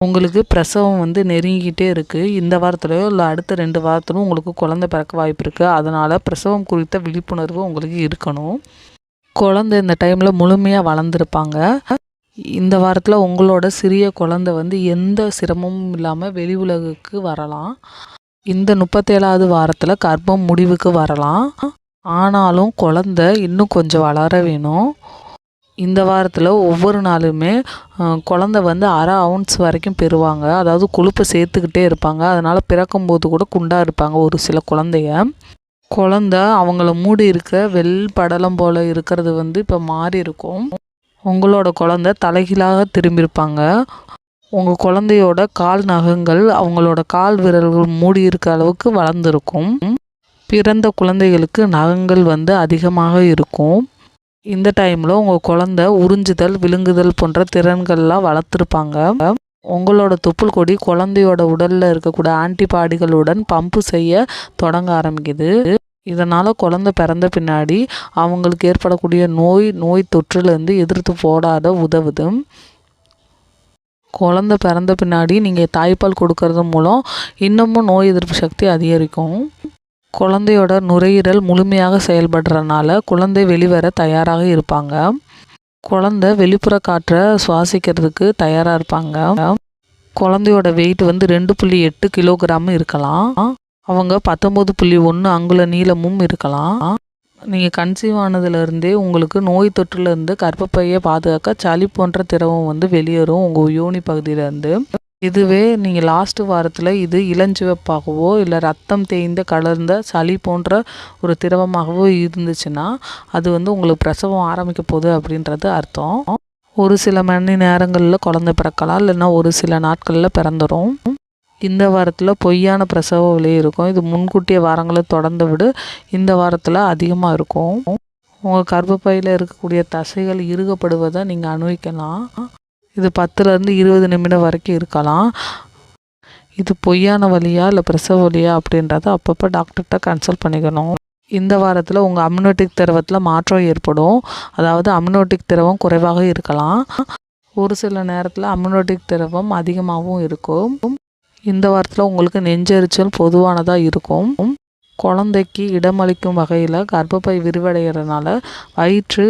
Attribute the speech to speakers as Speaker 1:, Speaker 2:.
Speaker 1: உங்களுக்கு பிரசவம் வந்து நெருங்கிக்கிட்டே இருக்குது. இந்த வாரத்திலையோ இல்லை அடுத்த 2 வாரத்திலும் உங்களுக்கு குழந்தை பிறக்க வாய்ப்பு இருக்குது. அதனால் பிரசவம் குறித்த விழிப்புணர்வு உங்களுக்கு இருக்கணும். குழந்தை இந்த டைமில் முழுமையாக வளர்ந்துருப்பாங்க. இந்த வாரத்தில் உங்களோட சிறிய குழந்தை வந்து எந்த சிரமமும் இல்லாமல் வெளி உலகுக்கு வரலாம். இந்த 37வது வாரத்தில் கர்ப்பம் முடிவுக்கு வரலாம். ஆனாலும் குழந்தை இன்னும் கொஞ்சம் வளர வேணும். இந்த வாரத்தில் ஒவ்வொரு நாளுமே குழந்தை வந்து 1/2 அவுன்ஸ் வரைக்கும் பெறுவாங்க. அதாவது கொழுப்பை சேர்த்துக்கிட்டே இருப்பாங்க. அதனால் பிறக்கும்போது கூட குண்டாக இருப்பாங்க ஒரு சில குழந்தை அவங்கள மூடி இருக்க படலம் போல் இருக்கிறது வந்து இப்போ மாறி இருக்கும். உங்களோட குழந்தை தலைகீழாக திரும்பியிருப்பாங்க. உங்கள் குழந்தையோட கால் நகங்கள் அவங்களோட கால் விரல்கள் மூடி இருக்க அளவுக்கு வளர்ந்துருக்கும். பிறந்த குழந்தைகளுக்கு நகங்கள் வந்து அதிகமாக இருக்கும். இந்த டைமில் உங்கள் குழந்தை உறிஞ்சுதல் விழுங்குதல் போன்ற திறன்கள்லாம் வளர்த்துருப்பாங்க. உங்களோட தொப்புள் கொடி குழந்தையோட உடலில் இருக்கக்கூடிய ஆன்டிபாடிகளுடன் பம்பு செய்ய தொடங்க ஆரம்பிக்குது. இதனால் குழந்தை பிறந்த பின்னாடி அவங்களுக்கு ஏற்படக்கூடிய நோய் தொற்றுலேருந்து எதிர்த்து போடாத உதவுது. குழந்தை பிறந்த பின்னாடி நீங்கள் தாய்ப்பால் கொடுக்கறது மூலம் இன்னமும் நோய் எதிர்ப்பு சக்தி அதிகரிக்கும். குழந்தையோட நுரையீரல் முழுமையாக செயல்படுறதுனால குழந்தை வெளிவர தயாராக இருப்பாங்க. குழந்தை வெளிப்புற காற்றை சுவாசிக்கிறதுக்கு தயாராக இருப்பாங்க. குழந்தையோட வெயிட் வந்து 2.8 கிலோகிராம் இருக்கலாம். அவங்க 19.1 அங்குல நீளமும் இருக்கலாம். நீங்கள் கன்சீவ் ஆனதுலேருந்தே உங்களுக்கு நோய் தொற்றுலேருந்து கர்ப்பப்பையை பாதுகாக்க சளி போன்ற திரவம் வந்து வெளியேறும் உங்கள் யோனி பகுதியிலேருந்து. இதுவே நீங்கள் லாஸ்ட் வாரத்தில் இது இளஞ்சிவப்பாகவோ இல்லை ரத்தம் தேய்ந்த கலர்ந்த சளி போன்ற ஒரு திரவமாகவோ இருந்துச்சுன்னா அது வந்து உங்களுக்கு பிரசவம் ஆரம்பிக்க போகுது அப்படின்றது அர்த்தம். ஒரு சில மணி நேரங்களில் குழந்தை பிறக்கலாம், இல்லைன்னா ஒரு சில நாட்களில் பிறந்துடும். இந்த வாரத்தில் பொய்யான பிரசவ வலி இருக்கும். இது முன்கூட்டிய வாரங்களை தொடர்ந்து விட இந்த வாரத்தில் அதிகமாக இருக்கும். உங்கள் கர்ப்பப்பையில் இருக்கக்கூடிய தசைகள் இறுகப்படுவதை நீங்கள் அனுபவிக்கலாம். இது 10லேருந்து 20 நிமிடம் வரைக்கும் இருக்கலாம். இது பொய்யான வலியா இல்லை பிரசவ வலியா அப்படின்றத அப்பப்போ டாக்டர்கிட்ட கன்சல்ட் பண்ணிக்கணும். இந்த வாரத்தில் உங்கள் அம்னோட்டிக் திரவத்தில் மாற்றம் ஏற்படும். அதாவது அம்னோட்டிக் திரவம் குறைவாக இருக்கலாம். ஒரு சில நேரத்தில் அம்னோட்டிக் திரவம் அதிகமாகவும் இருக்கும். இந்த வாரத்தில் உங்களுக்கு நெஞ்செரிச்சல் பொதுவானதாக இருக்கும். குழந்தைக்கு இடமளிக்கும் வகையில் கர்ப்பப்பை விரிவடைகிறதுனால வயிற்று